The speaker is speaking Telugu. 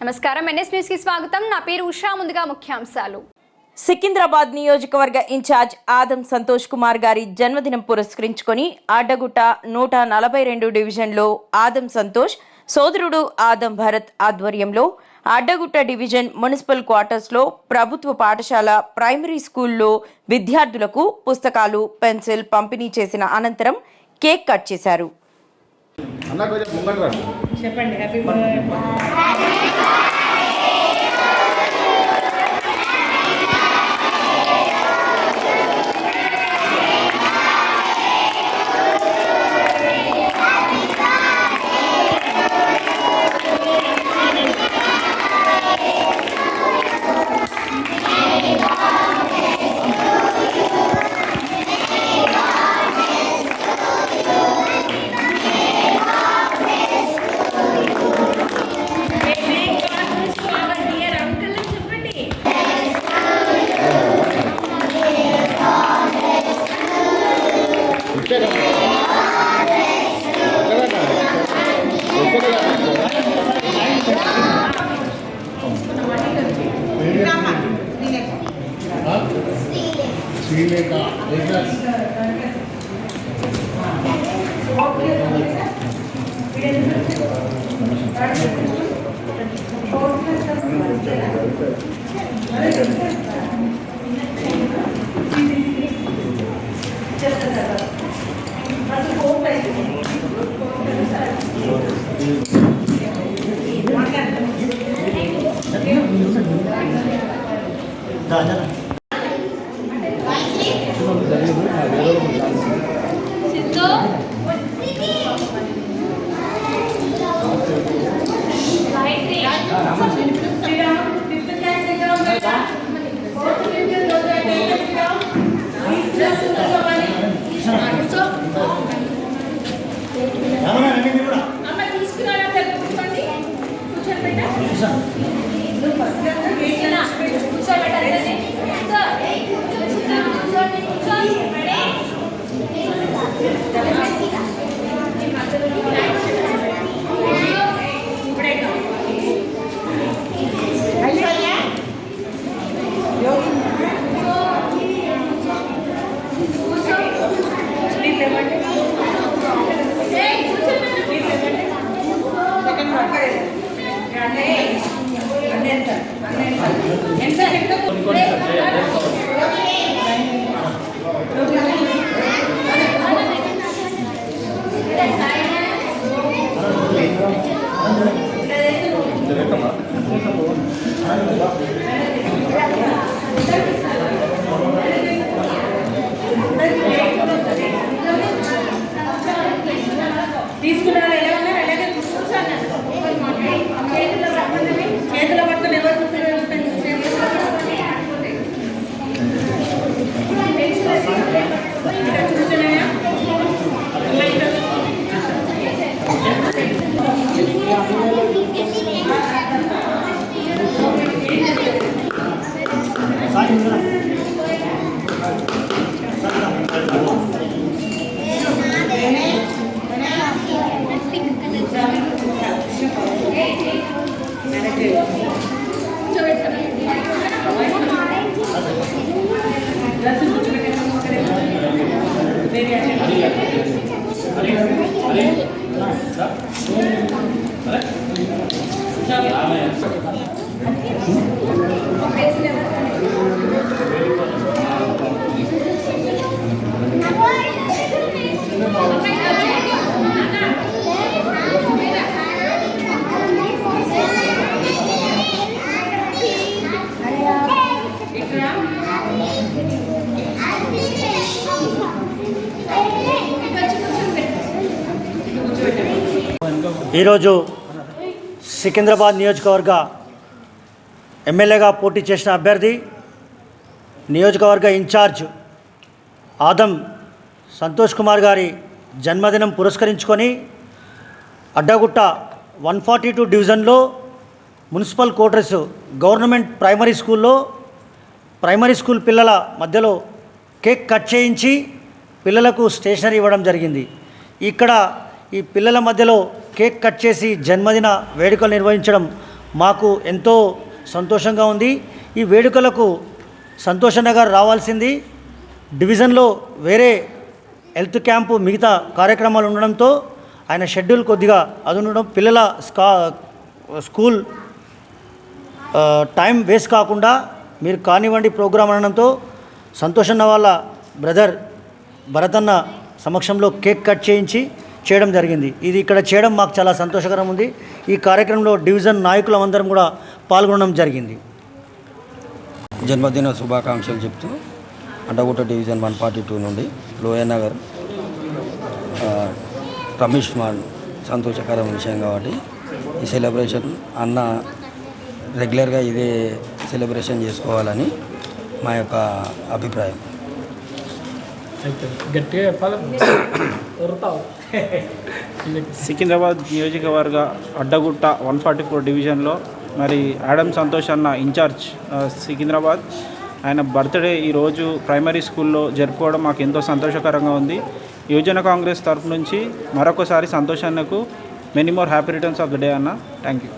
నమస్కారం, ఎన్ఎస్ న్యూస్ కి స్వాగతం. నా పేరు ఉషా. ముందుగా ముఖ్యాంశాలు. సికింద్రాబాద్ నియోజకవర్గ ఇన్ఛార్జ్ ఆదం సంతోష్ కుమార్ గారి జన్మదినం పురస్కరించుకొని అడ్డగుట్ట 142 డివిజన్లో ఆదం సంతోష్ సోదరుడు ఆదం భరత్ ఆధ్వర్యంలో అడ్డగుట్ట డివిజన్ మున్సిపల్ క్వార్టర్స్లో ప్రభుత్వ పాఠశాల ప్రైమరీ స్కూల్లో విద్యార్థులకు పుస్తకాలు, పెన్సిల్ పంపిణీ చేసిన అనంతరం కేక్ కట్ చేశారు. ఈరోజు సికింద్రాబాద్ నియోజకవర్గ ఎమ్మెల్యేగా పోటీ చేసిన అభ్యర్థి నియోజకవర్గ ఇన్ఛార్జ్ ఆదం సంతోష్ కుమార్ గారి జన్మదినం పురస్కరించుకొని అడ్డగుట్ట 142 డివిజన్లో మున్సిపల్ క్వార్టర్స్ గవర్నమెంట్ ప్రైమరీ స్కూల్లో ప్రైమరీ స్కూల్ పిల్లల మధ్యలో కేక్ కట్ చేయించి పిల్లలకు స్టేషనరీ ఇవ్వడం జరిగింది. ఇక్కడ ఈ పిల్లల మధ్యలో కేక్ కట్ చేసి జన్మదిన వేడుకలు నిర్వహించడం మాకు ఎంతో సంతోషంగా ఉంది. ఈ వేడుకలకు సంతోషన్న గారు రావాల్సింది. డివిజన్లో వేరే హెల్త్ క్యాంపు మిగతా కార్యక్రమాలు ఉండడంతో ఆయన షెడ్యూల్ కొద్దిగా అది ఉండడం, పిల్లల స్కూల్ టైం వేస్ట్ కాకుండా మీరు కానివ్వండి ప్రోగ్రాం అనడంతో సంతోషన్న వాళ్ళ బ్రదర్ భరతన్న సమక్షంలో కేక్ కట్ చేయడం జరిగింది. ఇది ఇక్కడ చేయడం మాకు చాలా సంతోషకరం ఉంది. ఈ కార్యక్రమంలో డివిజన్ నాయకులందరం కూడా పాల్గొనడం జరిగింది. జన్మదిన శుభాకాంక్షలు చెప్తూ అడ్డగుట్ట డివిజన్ 142 నుండి లోయనగర్ రమేష్ మాన్ సంతోషకరమైన విషయం కాబట్టి ఈ సెలబ్రేషన్ అన్న రెగ్యులర్గా ఇదే సెలబ్రేషన్ చేసుకోవాలని మా యొక్క అభిప్రాయం. సికింద్రాబాద్ నియోజకవర్గ అడ్డగుట్ట 144 డివిజన్లో మరి ఆడమ్ సంతోష్ అన్న ఇన్ఛార్జ్ సికింద్రాబాద్, ఆయన బర్త్డే ఈరోజు ప్రైమరీ స్కూల్లో జరుపుకోవడం మాకు ఎంతో సంతోషకరంగా ఉంది. యువజన కాంగ్రెస్ తరఫు నుంచి మరొకసారి సంతోష్ అన్నకు many more happy returns of the day అన్న. Thank you.